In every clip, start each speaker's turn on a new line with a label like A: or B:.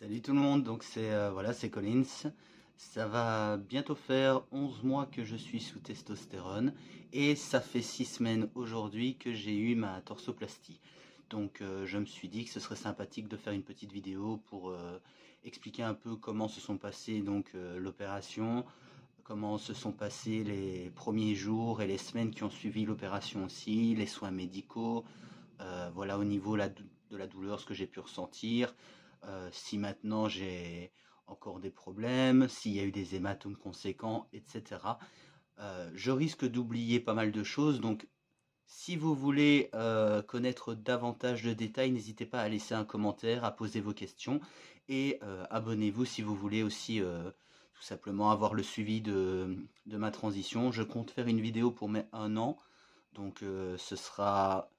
A: Salut tout le monde, donc c'est Collins. Ça va bientôt faire 11 mois que je suis sous testostérone et ça fait 6 semaines aujourd'hui que j'ai eu ma torsoplastie. Donc je me suis dit que ce serait sympathique de faire une petite vidéo pour expliquer un peu comment se sont passées l'opération, comment se sont passés les premiers jours et les semaines qui ont suivi l'opération aussi, les soins médicaux, voilà au niveau de la douleur, ce que j'ai pu ressentir, si maintenant j'ai encore des problèmes, s'il y a eu des hématomes conséquents, etc. Je risque d'oublier pas mal de choses, donc si vous voulez connaître davantage de détails, n'hésitez pas à laisser un commentaire, à poser vos questions et abonnez-vous si vous voulez aussi tout simplement avoir le suivi de ma transition. Je compte faire une vidéo pour mes 1 an, donc ce sera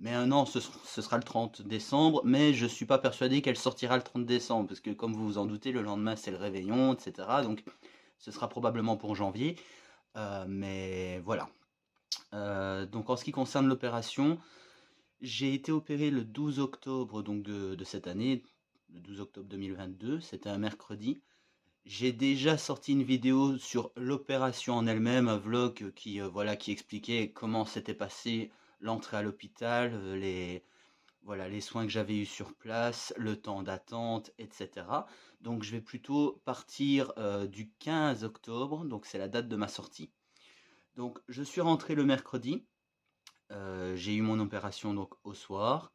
A: mais un an, ce sera le 30 décembre, mais je suis pas persuadé qu'elle sortira le 30 décembre, parce que comme vous vous en doutez, le lendemain c'est le réveillon, etc. Donc ce sera probablement pour janvier. Mais voilà. Donc en ce qui concerne l'opération, j'ai été opéré le 12 octobre de cette année, le 12 octobre 2022, c'était un mercredi. J'ai déjà sorti une vidéo sur l'opération en elle-même, un vlog voilà, qui expliquait comment s'était passé l'entrée à l'hôpital, voilà, les soins que j'avais eus sur place, le temps d'attente, etc. Donc je vais plutôt partir du 15 octobre, donc c'est la date de ma sortie. Donc je suis rentré le mercredi, j'ai eu mon opération donc au soir,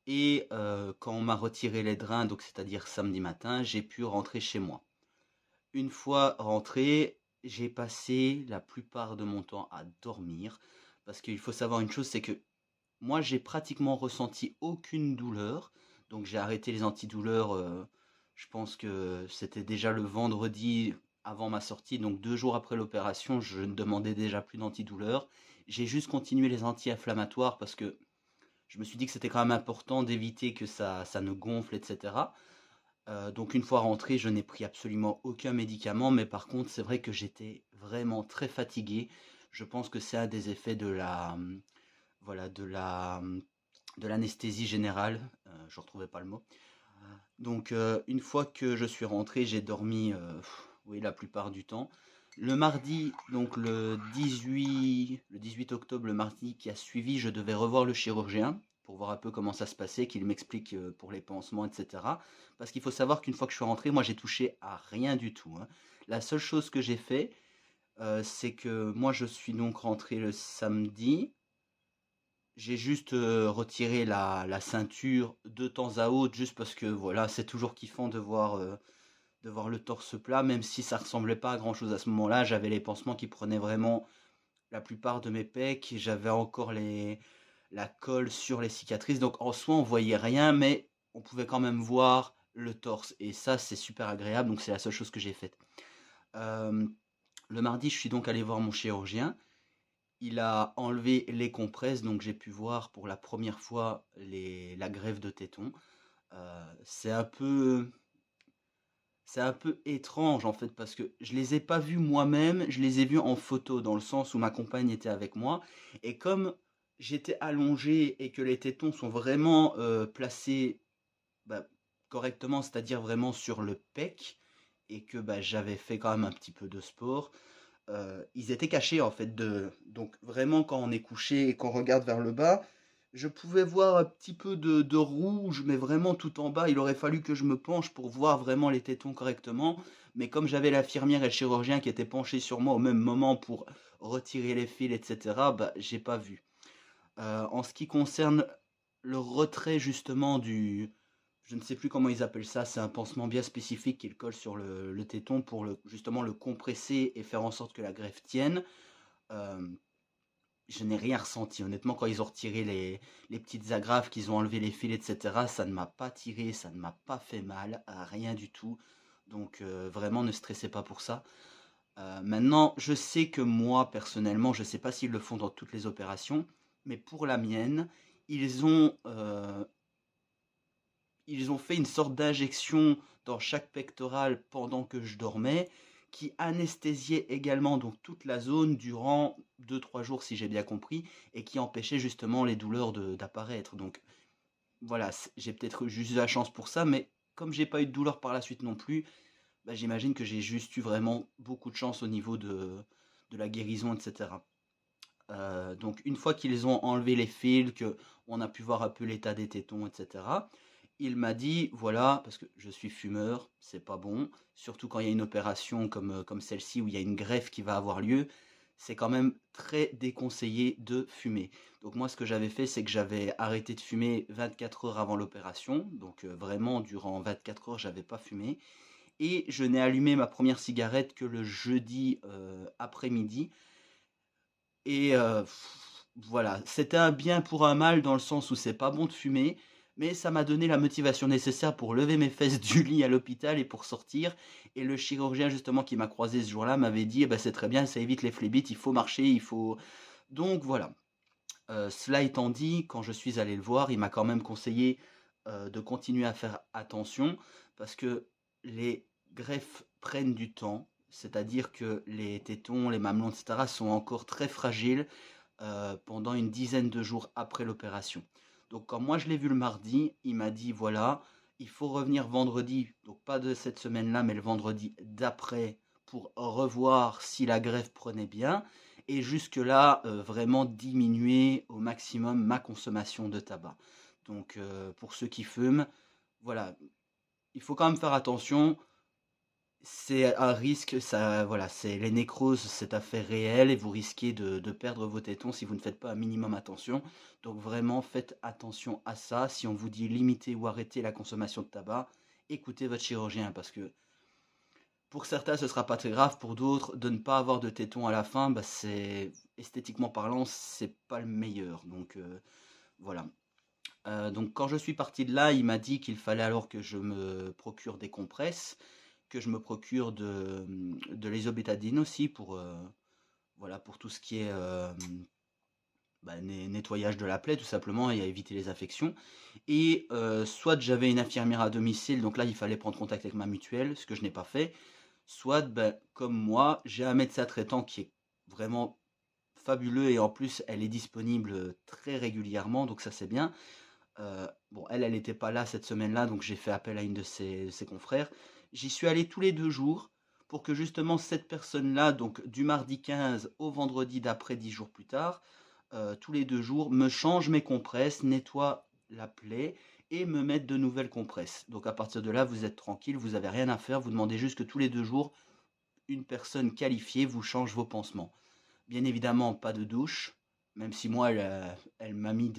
A: et quand on m'a retiré les drains, donc c'est-à-dire samedi matin, j'ai pu rentrer chez moi. Une fois rentré, j'ai passé la plupart de mon temps à dormir, parce qu'il faut savoir une chose, c'est que moi, j'ai pratiquement ressenti aucune douleur. Donc j'ai arrêté les antidouleurs, je pense que c'était déjà le vendredi avant ma sortie, donc 2 jours après l'opération, je ne demandais déjà plus d'antidouleurs. J'ai juste continué les anti-inflammatoires parce que je me suis dit que c'était quand même important d'éviter que ça ne gonfle, etc. Donc une fois rentré, je n'ai pris absolument aucun médicament, mais par contre, c'est vrai que j'étais vraiment très fatigué. Je pense que c'est un des effets voilà, de l'anesthésie générale, je ne retrouvais pas le mot. Donc une fois que je suis rentré, j'ai dormi oui, la plupart du temps. Le mardi, donc le 18 octobre, le mardi qui a suivi, je devais revoir le chirurgien pour voir un peu comment ça se passait, qu'il m'explique pour les pansements, etc. Parce qu'il faut savoir qu'une fois que je suis rentré, moi j'ai touché à rien du tout, hein. La seule chose que j'ai fait, c'est que moi je suis donc rentré le samedi. J'ai juste retiré la ceinture de temps à autre, juste parce que voilà, c'est toujours kiffant de voir le torse plat, même si ça ressemblait pas à grand chose à ce moment-là. J'avais les pansements qui prenaient vraiment la plupart de mes pecs, et j'avais encore la colle sur les cicatrices. Donc en soi, on voyait rien, mais on pouvait quand même voir le torse. Et ça, c'est super agréable. Donc c'est la seule chose que j'ai faite. Euh, le mardi, je suis donc allé voir mon chirurgien. Il a enlevé les compresses, donc j'ai pu voir pour la première fois la greffe de téton. C'est c'est un peu étrange en fait parce que je les ai pas vus moi-même, je les ai vus en photo dans le sens où ma compagne était avec moi et comme j'étais allongé et que les tétons sont vraiment placés bah, correctement, c'est-à-dire vraiment sur le pec et que bah, j'avais fait quand même un petit peu de sport, ils étaient cachés en fait donc vraiment quand on est couché et qu'on regarde vers le bas, je pouvais voir un petit peu de rouge, mais vraiment tout en bas. Il aurait fallu que je me penche pour voir vraiment les tétons correctement. Mais comme j'avais l'infirmière et le chirurgien qui étaient penchés sur moi au même moment pour retirer les fils, etc., bah, j'ai pas vu. En ce qui concerne le retrait justement je ne sais plus comment ils appellent ça, c'est un pansement bien spécifique qu'ils collent sur le téton pour justement le compresser et faire en sorte que la greffe tienne. Euh, je n'ai rien ressenti. Honnêtement, quand ils ont retiré les petites agrafes, qu'ils ont enlevé les fils, etc., ça ne m'a pas tiré, ça ne m'a pas fait mal, rien du tout. Donc vraiment, ne stressez pas pour ça. Maintenant, je sais que moi, personnellement, je ne sais pas s'ils le font dans toutes les opérations, mais pour la mienne, ils ont, euh, ils ont fait une sorte d'injection dans chaque pectoral pendant que je dormais, qui anesthésiait également donc toute la zone durant 2 3 jours, si j'ai bien compris, et qui empêchait justement les douleurs d'apparaître. Donc voilà, j'ai peut-être juste de la chance pour ça, mais comme j'ai pas eu de douleur par la suite non plus, bah, j'imagine que j'ai juste eu vraiment beaucoup de chance au niveau de la guérison, et cetera. Donc une fois qu'ils ont enlevé les fils, qu'on a pu voir un peu l'état des tétons, et cetera, il m'a dit: «Voilà», parce que je suis fumeur, c'est pas bon, surtout quand il y a une opération comme celle-ci où il y a une greffe qui va avoir lieu, c'est quand même très déconseillé de fumer. Donc moi, ce que j'avais fait, c'est que j'avais arrêté de fumer 24 heures avant l'opération, donc vraiment durant 24 heures, j'avais pas fumé et je n'ai allumé ma première cigarette que le jeudi, après-midi et voilà, c'était un bien pour un mal dans le sens où c'est pas bon de fumer, mais ça m'a donné la motivation nécessaire pour lever mes fesses du lit à l'hôpital et pour sortir et le chirurgien justement qui m'a croisé ce jour-là m'avait dit: «Eh bah, c'est très bien, ça évite les phlébites, il faut marcher, il faut» donc voilà. Cela étant dit, quand je suis allé le voir, il m'a quand même conseillé, de continuer à faire attention parce que les greffes prennent du temps. C'est-à-dire que les tétons, les mamelons et cetera sont encore très fragiles, pendant une dizaine de jours après l'opération. Donc quand moi je l'ai vu le mardi, il m'a dit: «Voilà, il faut revenir vendredi», donc pas de cette semaine-là, mais le vendredi d'après pour revoir si la greffe prenait bien et jusque-là, vraiment diminuer au maximum ma consommation de tabac. Donc pour ceux qui fument, voilà, il faut quand même faire attention. C'est un risque, ça voilà, c'est les nécroses, c'est affaire réelle et vous risquez de perdre vos tétons si vous ne faites pas un minimum attention. Donc vraiment, faites attention à ça. Si on vous dit limiter ou arrêter la consommation de tabac, écoutez votre chirurgien parce que pour certains, ce sera pas très grave. Pour d'autres, de ne pas avoir de tétons à la fin, bah, c'est esthétiquement parlant, c'est pas le meilleur. Donc voilà. Donc quand je suis parti de là, il m'a dit qu'il fallait alors que je me procure des compresses, que je me procure de l'isobétadine aussi pour, voilà, pour tout ce qui est, bah, nettoyage de la plaie tout simplement et à éviter les infections et soit j'avais une infirmière à domicile, donc là, il fallait prendre contact avec ma mutuelle, ce que je n'ai pas fait. Soit, ben, comme moi, j'ai un médecin traitant qui est vraiment fabuleux et en plus, elle est disponible, très régulièrement, donc ça, c'est bien. Bon, elle n'était pas là cette semaine-là, donc j'ai fait appel à une de ses confrères. J'y suis allé tous les 2 jours pour que justement cette personne-là, donc du mardi 15 au vendredi d'après 10 jours plus tard, tous les 2 jours, me change mes compresses, nettoie la plaie et me mette de nouvelles compresses. Donc à partir de là, vous êtes tranquille, vous avez rien à faire, vous demandez juste que tous les 2 jours, une personne qualifiée vous change vos pansements. Bien évidemment, pas de douche, même si moi, elle m'a mis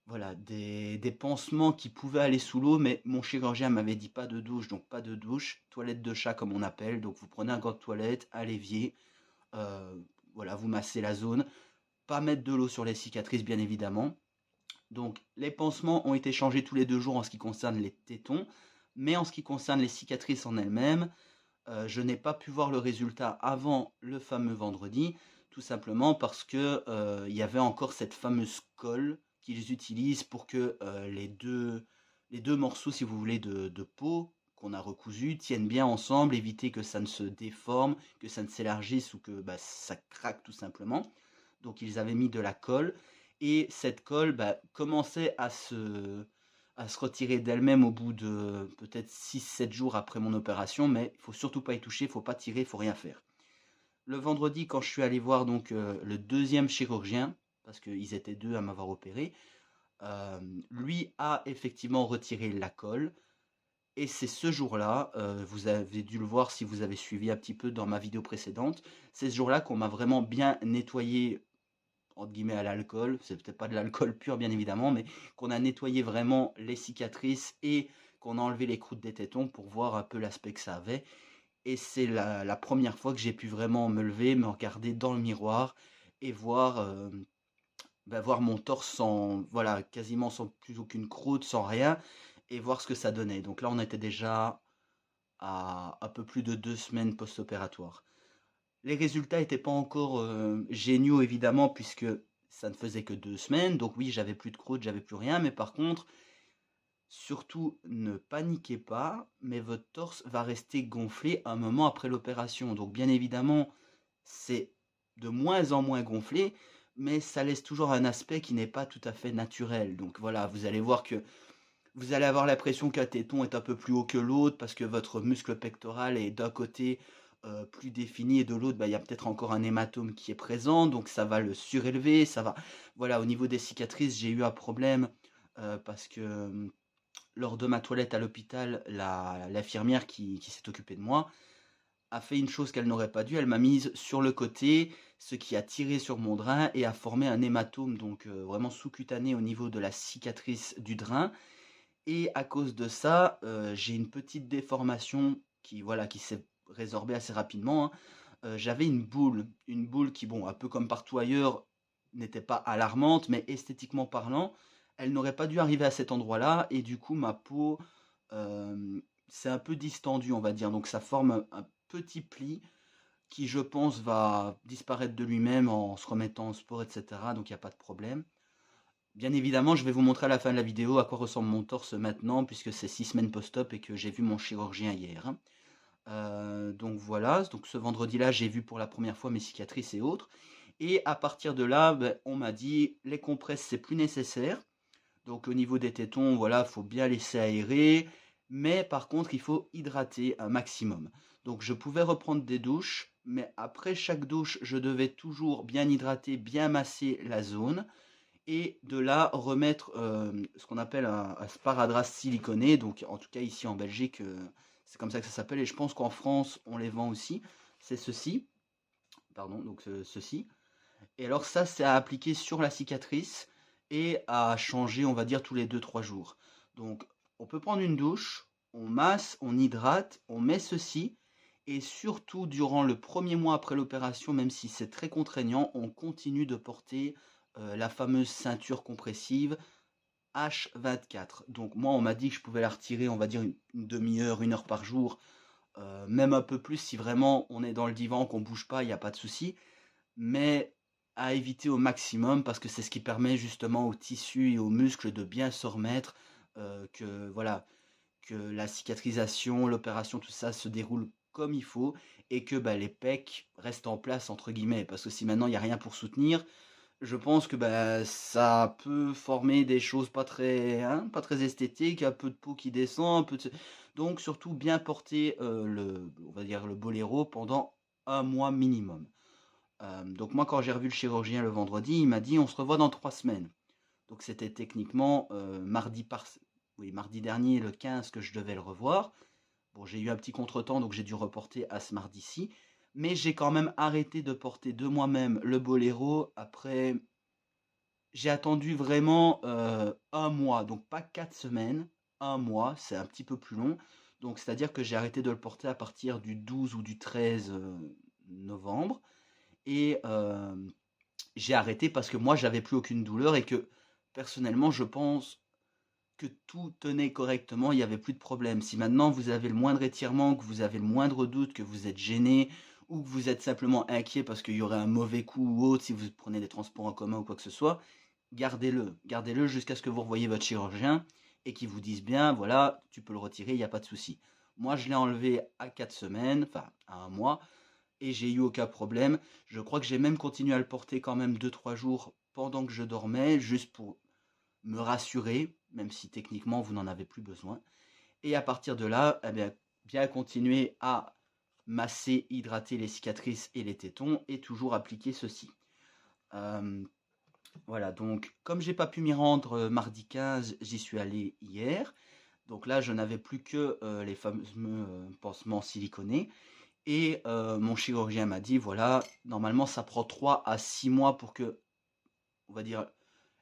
A: voilà, des pansements qui pouvaient aller sous l'eau, mais mon chirurgien m'avait dit pas de douche, donc pas de douche, toilette de chat comme on appelle, donc vous prenez un gant de toilette, un l'évier, euh, voilà, vous massez la zone, pas mettre de l'eau sur les cicatrices bien évidemment. Donc les pansements ont été changés tous les 2 jours en ce qui concerne les tétons, mais en ce qui concerne les cicatrices en elles-mêmes, je n'ai pas pu voir le résultat avant le fameux vendredi, tout simplement parce que, il y avait encore cette fameuse colle qu'ils utilisent pour que, les deux morceaux, si vous voulez, de peau qu'on a recousus tiennent bien ensemble, éviter que ça ne se déforme, que ça ne s'élargisse ou que, bah, ça craque tout simplement. Donc ils avaient mis de la colle et cette colle, bah, commençait à se retirer d'elle-même au bout de peut-être 6-7 jours après mon opération, mais il faut surtout pas y toucher, il faut pas tirer, il faut rien faire. Le vendredi, quand je suis allé voir donc le deuxième chirurgien, parce qu'ils étaient deux à m'avoir opéré, lui a effectivement retiré la colle. Et c'est ce jour-là, vous avez dû le voir si vous avez suivi un petit peu dans ma vidéo précédente, c'est ce jour-là qu'on m'a vraiment bien nettoyé entre guillemets à l'alcool, c'est peut-être pas de l'alcool pur bien évidemment, mais qu'on a nettoyé vraiment les cicatrices et qu'on a enlevé les croûtes des tétons pour voir un peu l'aspect que ça avait. Et c'est la première fois que j'ai pu vraiment me lever, me regarder dans le miroir et voir, bah, voir mon torse sans, voilà, quasiment sans plus aucune croûte, sans rien, et voir ce que ça donnait. Donc là, on était déjà à un peu plus de 2 semaines post-opératoire. Les résultats étaient pas encore, géniaux évidemment puisque ça ne faisait que 2 semaines, donc oui, j'avais plus de croûte, j'avais plus rien, mais par contre, surtout ne paniquez pas, mais votre torse va rester gonflé un moment après l'opération. Donc bien évidemment, c'est de moins en moins gonflé, mais ça laisse toujours un aspect qui n'est pas tout à fait naturel. Donc voilà, vous allez voir que Vous allez avoir l'impression qu'un téton est un peu plus haut que l'autre parce que votre muscle pectoral est d'un côté plus défini et de l'autre, bah, il y a peut-être encore un hématome qui est présent, donc ça va le surélever, ça va. Voilà, au niveau des cicatrices, j'ai eu un problème parce que lors de ma toilette à l'hôpital, l'infirmière qui s'est occupée de moi a fait une chose qu'elle n'aurait pas dû. Elle m'a mise sur le côté, ce qui a tiré sur mon drain et a formé un hématome, donc vraiment sous-cutané au niveau de la cicatrice du drain. Et à cause de ça, j'ai une petite déformation qui, voilà, qui s'est résorbée assez rapidement, hein. J'avais une boule qui, bon, un peu comme partout ailleurs, n'était pas alarmante, mais esthétiquement parlant, elle n'aurait pas dû arriver à cet endroit-là et du coup ma peau, s'est un peu distendue, on va dire. Donc ça forme un petit pli qui, je pense, va disparaître de lui-même en se remettant au sport et cetera, donc il y a pas de problème. Bien évidemment, je vais vous montrer à la fin de la vidéo à quoi ressemble mon torse maintenant, puisque c'est 6 semaines post-op et que j'ai vu mon chirurgien hier, hein. Donc voilà, donc ce vendredi-là, j'ai vu pour la première fois mes cicatrices et autres. Et à partir de là, on m'a dit les compresses, c'est plus nécessaire. Donc au niveau des tétons, voilà, faut bien laisser aérer. Mais par contre, il faut hydrater un maximum. Donc je pouvais reprendre des douches, mais après chaque douche, je devais toujours bien hydrater, bien masser la zone et de là remettre ce qu'on appelle un sparadrap siliconé. Donc en tout cas ici en Belgique, c'est comme ça que ça s'appelle et je pense qu'en France on les vend aussi. C'est ceci, pardon, donc ceci. Et alors ça c'est à appliquer sur la cicatrice et à changer on va dire tous les 2 3 jours. Donc on peut prendre une douche, on masse, on hydrate, on met ceci. Et surtout, durant le premier mois après l'opération, même si c'est très contraignant, on continue de porter la fameuse ceinture compressive H24. Donc moi, on m'a dit que je pouvais la retirer, on va dire, une demi-heure, 1 heure par jour, même un peu plus si vraiment on est dans le divan, qu'on ne bouge pas, il n'y a pas de souci. Mais à éviter au maximum parce que c'est ce qui permet justement aux tissus et aux muscles de bien se remettre, que voilà, que la cicatrisation, l'opération, tout ça se déroule comme il faut et que bah, les pecs restent en place, entre guillemets. Parce que si maintenant il n'y a rien pour soutenir, je pense que bah, ça peut former des choses pas très, hein, pas très esthétiques, un peu de peau qui descend, un peu de... Donc surtout bien porter on va dire le boléro pendant 1 mois minimum. Donc moi quand j'ai revu le chirurgien le vendredi, il m'a dit on se revoit dans 3 semaines. Donc c'était techniquement oui, mardi dernier, le 15, que je devais le revoir. Bon, j'ai eu un petit contretemps, donc j'ai dû reporter à ce mardi-ci. Mais j'ai quand même arrêté de porter de moi-même le boléro après. J'ai attendu vraiment 1 mois, donc pas 4 semaines, 1 mois, c'est un petit peu plus long. Donc c'est-à-dire que j'ai arrêté de le porter à partir du 12 ou du 13 novembre. Et j'ai arrêté parce que moi, j'avais plus aucune douleur et que personnellement, je pense que tout tenait correctement, il n'y avait plus de problème. Si maintenant vous avez le moindre étirement, que vous avez le moindre doute, que vous êtes gêné ou que vous êtes simplement inquiet parce qu'il y aurait un mauvais coup ou autre, si vous prenez des transports en commun ou quoi que ce soit, gardez-le. Gardez-le jusqu'à ce que vous revoyiez votre chirurgien et qu'il vous dise bien, voilà, tu peux le retirer, il n'y a pas de souci. Moi, je l'ai enlevé à 4 semaines, enfin à 1 mois, et j'ai eu aucun problème. Je crois que j'ai même continué à le porter quand même 2 3 jours pendant que je dormais, juste pour me rassurer, même si techniquement vous n'en avez plus besoin. Et à partir de là, eh bien continuer à masser, hydrater les cicatrices et les tétons et toujours appliquer ceci. Euh, voilà, donc comme j'ai pas pu m'y rendre mardi 15, j'y suis allé hier. Donc là, je n'avais plus que les fameux pansements siliconés. Et mon chirurgien m'a dit, voilà, normalement ça prend 3 à 6 mois pour que, on va dire,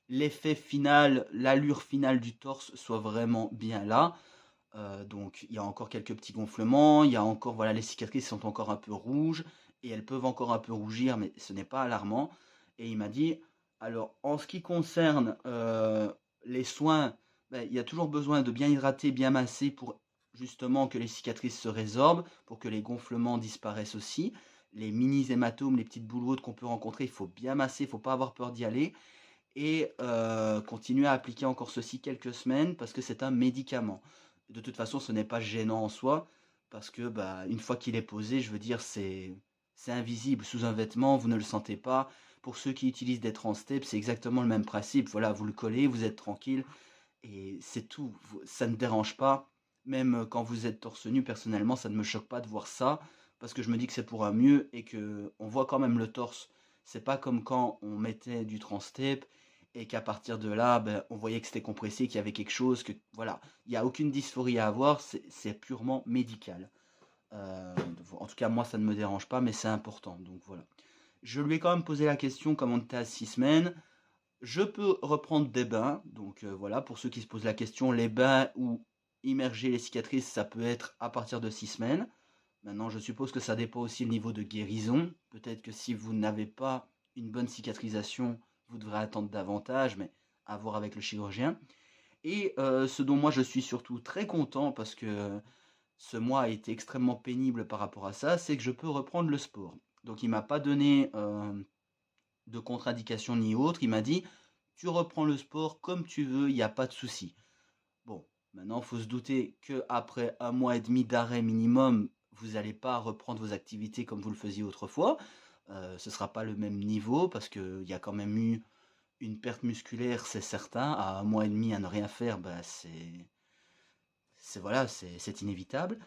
A: l'effet final, l'allure finale du torse soit vraiment bien là. Donc il y a encore quelques petits gonflements, il y a encore, voilà, les cicatrices sont encore un peu rouges et elles peuvent encore un peu rougir, mais ce n'est pas alarmant. Et il m'a dit, alors en ce qui concerne les soins, ben, il y a toujours besoin de bien hydrater, bien masser pour justement que les cicatrices se résorbent, pour que les gonflements disparaissent aussi. Les mini hématomes, les petites boules qu'on peut rencontrer, il faut bien masser, il ne faut pas avoir peur d'y aller et continuer à appliquer encore ceci quelques semaines parce que c'est un médicament. De toute façon, ce n'est pas gênant en soi parce que bah, une fois qu'il est posé, je veux dire, c'est invisible sous un vêtement, vous ne le sentez pas. Pour ceux qui utilisent des transtep, c'est exactement le même principe. Voilà, vous le collez, vous êtes tranquille et c'est tout. Ça ne dérange pas. Même quand vous êtes torse nu, personnellement, ça ne me choque pas de voir ça, parce que je me dis que c'est pour un mieux et que on voit quand même le torse. C'est pas comme quand on mettait du transtape et qu'à partir de là, ben, on voyait que c'était compressé, qu'il y avait quelque chose, que voilà, il n'y a aucune dysphorie à avoir, c'est purement médical. En tout cas, moi, ça ne me dérange pas, mais c'est important. Donc voilà. Je lui ai quand même posé la question, comme on était à 6 semaines, je peux reprendre des bains. Donc voilà, pour ceux qui se posent la question, les bains ou immerger les cicatrices, ça peut être à partir de 6 semaines. Maintenant, je suppose que ça dépend aussi le niveau de guérison. Peut-être que si vous n'avez pas une bonne cicatrisation, vous devrez attendre davantage, mais à voir avec le chirurgien. Et ce dont moi je suis surtout très content, parce que ce mois a été extrêmement pénible par rapport à ça, c'est que je peux reprendre le sport. Donc il m'a pas donné de contre-indication ni autre, il m'a dit tu reprends le sport comme tu veux, il n'y a pas de souci. Bon, maintenant il faut se douter qu'après un mois et demi d'arrêt minimum, vous n'allez pas reprendre vos activités comme vous le faisiez autrefois. Ce ne sera pas le même niveau parce qu'il y a quand même eu une perte musculaire, c'est certain. À un mois et demi à ne rien faire, bah, voilà, c'est inévitable.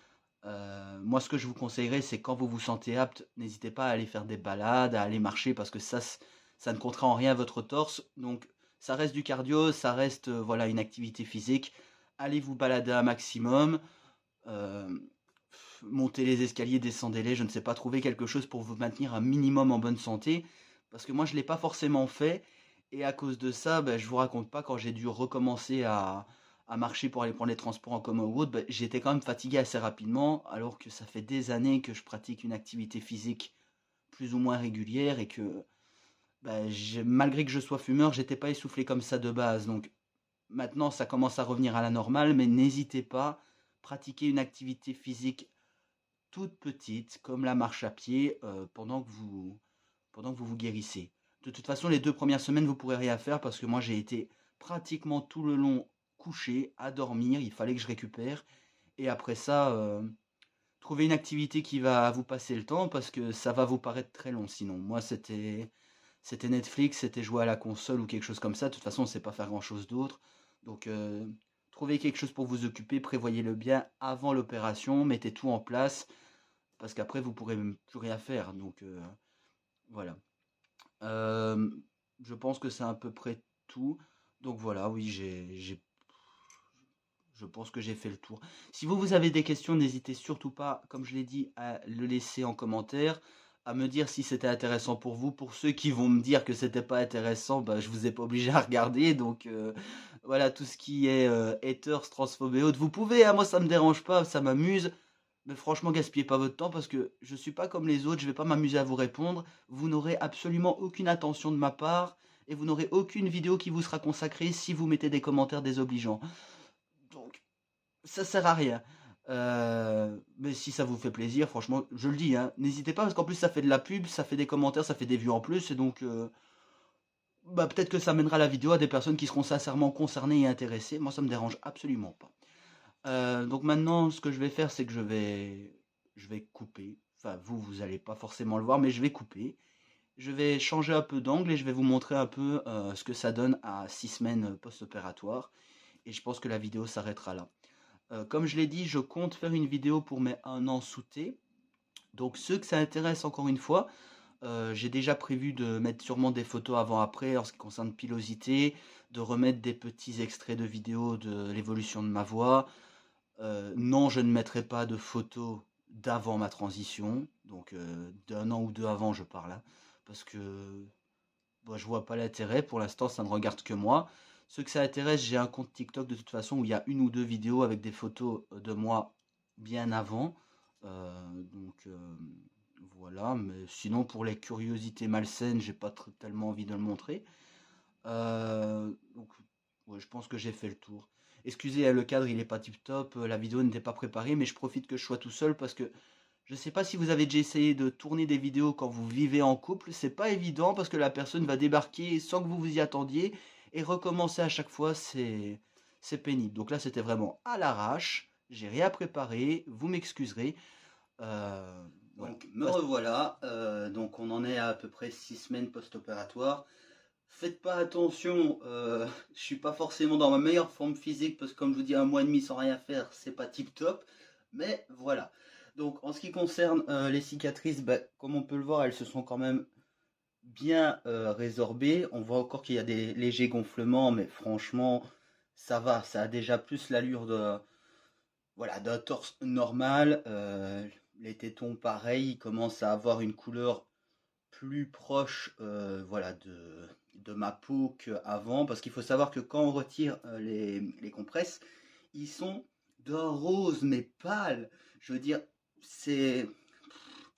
A: Moi, ce que je vous conseillerais, c'est quand vous vous sentez apte, n'hésitez pas à aller faire des balades, à aller marcher, parce que ça ne comptera en rien votre torse. Donc, ça reste du cardio, ça reste voilà, une activité physique. Allez vous balader un maximum. euh, Montez les escaliers, descendez-les, je ne sais pas, trouver quelque chose pour vous maintenir un minimum en bonne santé. Parce que moi, je ne l'ai pas forcément fait. Et à cause de ça, ben, je vous raconte pas, quand j'ai dû recommencer à marcher pour aller prendre les transports en commun ou autre, ben, j'étais quand même fatigué assez rapidement, alors que ça fait des années que je pratique une activité physique plus ou moins régulière et que ben, malgré que je sois fumeur, j'étais pas essoufflé comme ça de base. Donc maintenant, ça commence à revenir à la normale, mais n'hésitez pas, pratiquer une activité physique toute petite, comme la marche à pied, pendant que vous vous guérissez. De toute façon, les 2 premières semaines, vous ne pourrez rien faire parce que moi, j'ai été pratiquement tout le long couché, à dormir. Il fallait que je récupère. Et après ça, trouvez une activité qui va vous passer le temps parce que ça va vous paraître très long sinon. Moi, c'était Netflix, c'était jouer à la console ou quelque chose comme ça. De toute façon, on ne sait pas faire grand-chose d'autre. Donc, trouvez quelque chose pour vous occuper, prévoyez-le bien avant l'opération, mettez tout en place parce qu'après, vous pourrez même plus rien faire. Donc, voilà. Euh, je pense que c'est à peu près tout. Donc voilà, oui, je pense que j'ai fait le tour. Si vous avez des questions, n'hésitez surtout pas, comme je l'ai dit, à le laisser en commentaire, à me dire si c'était intéressant pour vous. Pour ceux qui vont me dire que c'était pas intéressant, bah, je vous ai pas obligé à regarder. Donc voilà, tout ce qui est haters, transphobes et autres, vous pouvez, hein, moi ça me dérange pas, ça m'amuse. Mais franchement, gaspillez pas votre temps parce que je suis pas comme les autres, je vais pas m'amuser à vous répondre. Vous n'aurez absolument aucune attention de ma part et vous n'aurez aucune vidéo qui vous sera consacrée si vous mettez des commentaires désobligeants. Donc, ça sert à rien. Mais si ça vous fait plaisir, franchement, je le dis, hein, n'hésitez pas parce qu'en plus ça fait de la pub, ça fait des commentaires, ça fait des vues en plus et donc bah, peut-être que ça mènera la vidéo à des personnes qui seront sincèrement concernées et intéressées. Moi, ça me dérange absolument pas. Donc maintenant, ce que je vais faire, c'est que je vais couper. Enfin, vous allez pas forcément le voir, mais je vais couper. Je vais changer un peu d'angle et je vais vous montrer un peu ce que ça donne à 6 semaines post-opératoire. Et je pense que la vidéo s'arrêtera là. Comme je l'ai dit, je compte faire une vidéo pour mes 1 an sous T. Donc ceux que ça intéresse, encore une fois, j'ai déjà prévu de mettre sûrement des photos avant-après en ce qui concerne pilosité, de remettre des petits extraits de vidéos de l'évolution de ma voix. Non, je ne mettrai pas de photos d'avant ma transition, donc d'un an ou deux avant, je parle, hein, parce que bah, je vois pas l'intérêt. Pour l'instant, ça ne regarde que moi. Ceux que ça intéresse, j'ai un compte TikTok de toute façon où il y a une ou deux vidéos avec des photos de moi bien avant. Donc voilà, mais sinon pour les curiosités malsaines, j'ai pas tellement envie de le montrer. Donc ouais, je pense que j'ai fait le tour. Excusez, le cadre il est pas tip top, la vidéo n'était pas préparée, mais je profite que je sois tout seul parce que je sais pas si vous avez déjà essayé de tourner des vidéos quand vous vivez en couple, c'est pas évident parce que la personne va débarquer sans que vous vous y attendiez et recommencer à chaque fois, c'est pénible. Donc là, c'était vraiment à l'arrache, j'ai rien préparé, vous m'excuserez. Voilà. Donc me revoilà, donc on en est à peu près 6 semaines post-opératoire. Faites pas attention, je suis pas forcément dans ma meilleure forme physique parce que comme je vous dis, un mois et demi sans rien faire, c'est pas tip top. Mais voilà. Donc en ce qui concerne les cicatrices, bah, comme on peut le voir, elles se sont quand même bien résorbées. On voit encore qu'il y a des légers gonflements, mais franchement, ça va. Ça a déjà plus l'allure de, voilà, d'un torse normal. Les tétons, pareil, ils commencent à avoir une couleur plus proche, voilà, de ma peau qu'avant. Parce qu'il faut savoir que quand on retire les compresses, ils sont d'un rose, mais pâle. Je veux dire, c'est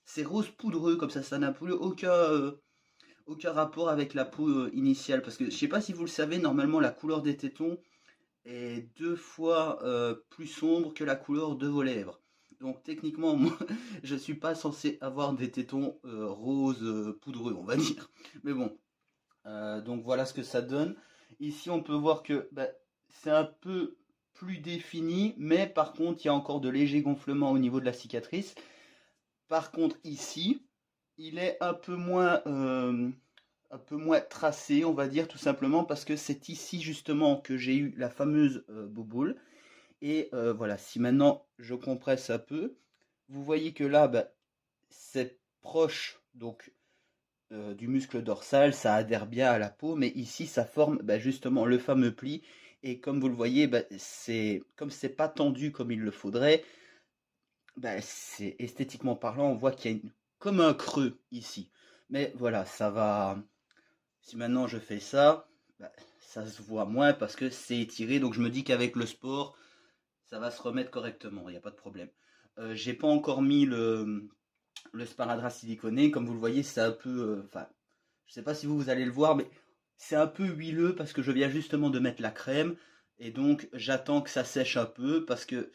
A: c'est rose poudreux, comme ça n'a plus aucun rapport avec la peau initiale. Parce que je sais pas si vous le savez, normalement la couleur des tétons est 2 fois plus sombre que la couleur de vos lèvres. Donc techniquement, moi, je suis pas censé avoir des tétons roses poudreux, on va dire. Mais bon, donc voilà ce que ça donne. Ici, on peut voir que bah, c'est un peu plus défini, mais par contre, il y a encore de légers gonflements au niveau de la cicatrice. Par contre, ici, il est un peu moins tracé, on va dire, tout simplement parce que c'est ici justement que j'ai eu la fameuse boboule. Et voilà, si maintenant je compresse un peu, vous voyez que là, bah, c'est proche donc du muscle dorsal, ça adhère bien à la peau, mais ici ça forme bah, justement le fameux pli. Et comme vous le voyez, bah, comme c'est pas tendu comme il le faudrait, bah, c'est esthétiquement parlant, on voit qu'il y a comme un creux ici. Mais voilà, ça va. Si maintenant je fais ça, bah, ça se voit moins parce que c'est étiré. Donc je me dis qu'avec le sport, ça va se remettre correctement, il n'y a pas de problème. J'ai pas encore mis le sparadrap siliconé. Comme vous le voyez, c'est un peu. Enfin, je sais pas si vous allez le voir, mais c'est un peu huileux parce que je viens justement de mettre la crème. Et donc j'attends que ça sèche un peu parce que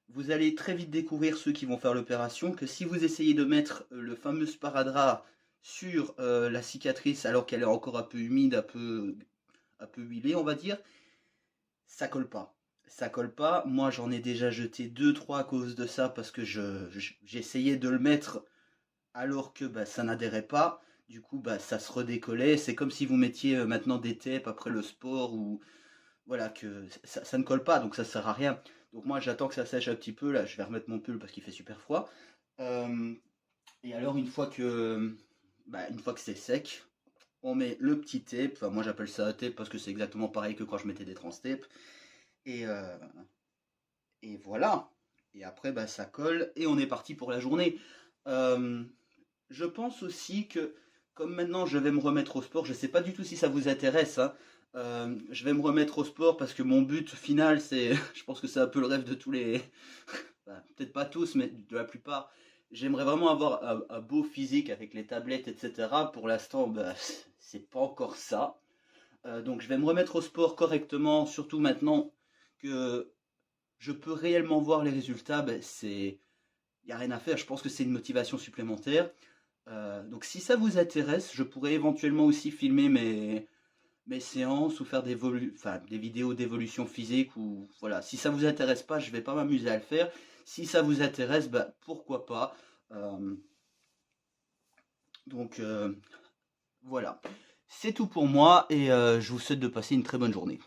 A: vous allez très vite découvrir, ceux qui vont faire l'opération, que si vous essayez de mettre le fameux sparadrap sur la cicatrice alors qu'elle est encore un peu humide, un peu huilée, on va dire, ça colle pas. Ça colle pas. Moi, j'en ai déjà jeté deux, trois à cause de ça parce que j'essayais de le mettre alors que bah, ça n'adhérait pas. Du coup, bah, ça se redécollait. C'est comme si vous mettiez maintenant des tapes après le sport ou voilà que ça ne colle pas, donc ça sert à rien. Donc moi, j'attends que ça sèche un petit peu. Là, je vais remettre mon pull parce qu'il fait super froid. Euh, et alors, une fois que c'est sec, on met le petit tape. Enfin, moi, j'appelle ça un tape parce que c'est exactement pareil que quand je mettais des trans-tapes. Et, euh, et voilà. Et après, bah, ça colle et on est parti pour la journée. Euh, je pense aussi que, comme maintenant je vais me remettre au sport, je ne sais pas du tout si ça vous intéresse, hein, je vais me remettre au sport parce que mon but final, c'est, je pense que c'est un peu le rêve de tous les, enfin, peut-être pas tous, mais de la plupart. J'aimerais vraiment avoir un beau physique avec les tablettes, etc. Pour l'instant, bah, c'est pas encore ça. Donc je vais me remettre au sport correctement, surtout maintenant que je peux réellement voir les résultats, ben, il n'y a rien à faire. Je pense que c'est une motivation supplémentaire. Donc si ça vous intéresse, je pourrais éventuellement aussi filmer mes séances ou faire enfin, des vidéos d'évolution physique. Ou voilà. Si ça vous intéresse pas, je ne vais pas m'amuser à le faire. Si ça vous intéresse, ben, pourquoi pas. Euh, donc voilà. C'est tout pour moi et je vous souhaite de passer une très bonne journée.